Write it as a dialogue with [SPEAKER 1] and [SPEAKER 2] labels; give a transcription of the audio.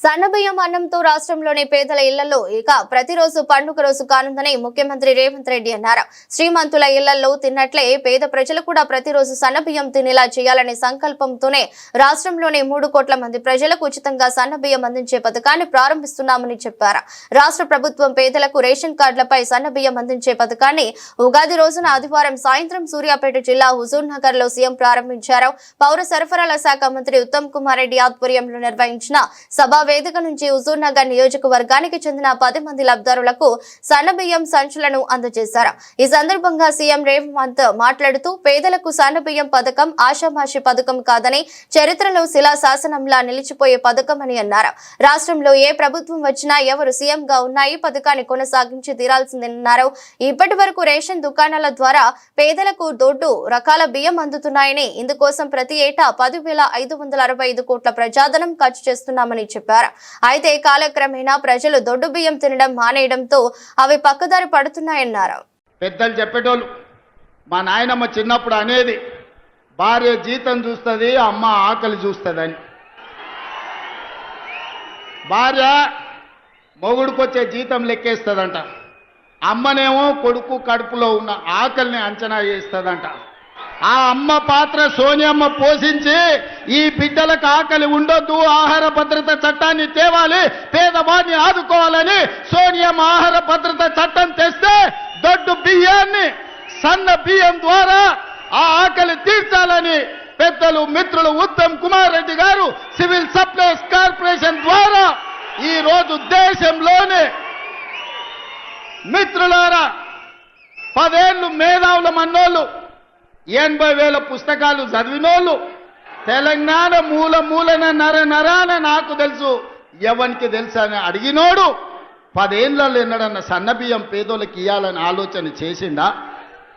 [SPEAKER 1] సన్నబియ్యం అన్నంతో రాష్ట్రంలోని పేదల ఇళ్లలో ఇక ప్రతిరోజు పండుగ రోజు కానుందని ముఖ్యమంత్రి రేవంత్ రెడ్డి అన్నారు. శ్రీమంతుల ఇళ్లలో తిన్నట్లే పేద ప్రజలు కూడా ప్రతిరోజు సన్నబియ్యం తినేలా చేయాలనే సంకల్పంతోనే రాష్ట్రంలోని 3 కోట్ల మంది ప్రజలకు ఉచితంగా సన్నబియ్యం అందించే పథకాన్ని ప్రారంభిస్తున్నామని చెప్పారు. రాష్ట్ర ప్రభుత్వం పేదలకు రేషన్ కార్డులపై సన్నబియ్యం అందించే పథకాన్ని ఉగాది రోజున ఆదివారం సాయంత్రం సూర్యాపేట జిల్లా హుజూర్ నగర్ లో సీఎం ప్రారంభించారు. పౌర సరఫరాల శాఖ మంత్రి ఉత్తమ్ కుమార్ రెడ్డి ఆధ్వర్యంలో నిర్వహించిన సభా వేదిక నుంచి హుజూర్ నగర్ నియోజకవర్గానికి చెందిన 10 మంది లబ్ధిదారులకు సన్నబియ్యం సంచులను అందజేశారు. ఈ సందర్భంగా సీఎం రేవంత్ మాట్లాడుతూ పేదలకు సన్నబియ్యం పథకం ఆషామాషి పథకం కాదని చరిత్రలో శిలాశాసనంలా నిలిచిపోయే పథకం అని అన్నారు. రాష్ట్రంలో ఏ ప్రభుత్వం వచ్చినా ఎవరు సీఎం గా ఉన్నా ఈ పథకాన్ని కొనసాగించి తీరాల్సిందన్నారు. ఇప్పటి వరకు రేషన్ దుకాణాల ద్వారా పేదలకు దొడ్డు రకాల బియ్యం అందుతున్నాయని, ఇందుకోసం ప్రతి ఏటా 10,565 కోట్ల ప్రజాధనం ఖర్చు చేస్తున్నామని చెప్పారు. అయితే కాలక్రమేణా ప్రజలు దొడ్డు బియ్యం తినడం మానేయడంతో అవి పక్కదారి పడుతున్నాయన్నారు.
[SPEAKER 2] పెద్దలు చెప్పేటోళ్ళు మా నాయనమ్మ చిన్నప్పుడు అనేది భార్య జీతం చూస్తుంది, అమ్మ ఆకలి చూస్తుందని. భార్య మొగుడుకొచ్చే జీతం లెక్కేస్తుందంట, అమ్మనేమో కొడుకు కడుపులో ఉన్న ఆకలిని అంచనా చేస్తుందంట. ఆ అమ్మ పాత్ర సోనియమ్మ పోషించి ఈ బిడ్డలకు ఆకలి ఉండొద్దు, ఆహార భద్రత చట్టాన్ని తేవాలి, పేదవాడిని ఆదుకోవాలని సోనియమ్మ ఆహార భద్రత చట్టం తెస్తే దొడ్డు బియ్యాన్ని సన్న బియ్యం ద్వారా ఆ ఆకలి తీర్చాలని పెద్దలు మిత్రులు ఉత్తమ్ కుమార్ రెడ్డి గారు సివిల్ సప్లైస్ కార్పొరేషన్ ద్వారా ఈ రోజు దేశంలోనే మిత్రులారా 10 ఏళ్ళు మేధావుల మన్నోళ్ళు 80,000 పుస్తకాలు చదివినోళ్ళు తెలంగాణ మూల మూలన నరాన నాకు తెలుసు ఎవరికి తెలుసు అని అడిగినోడు 10 ఏళ్ళలో ఎన్నడన్న సన్నబియ్యం పేదోళ్ళకి ఇవ్వాలని ఆలోచన చేసిందా?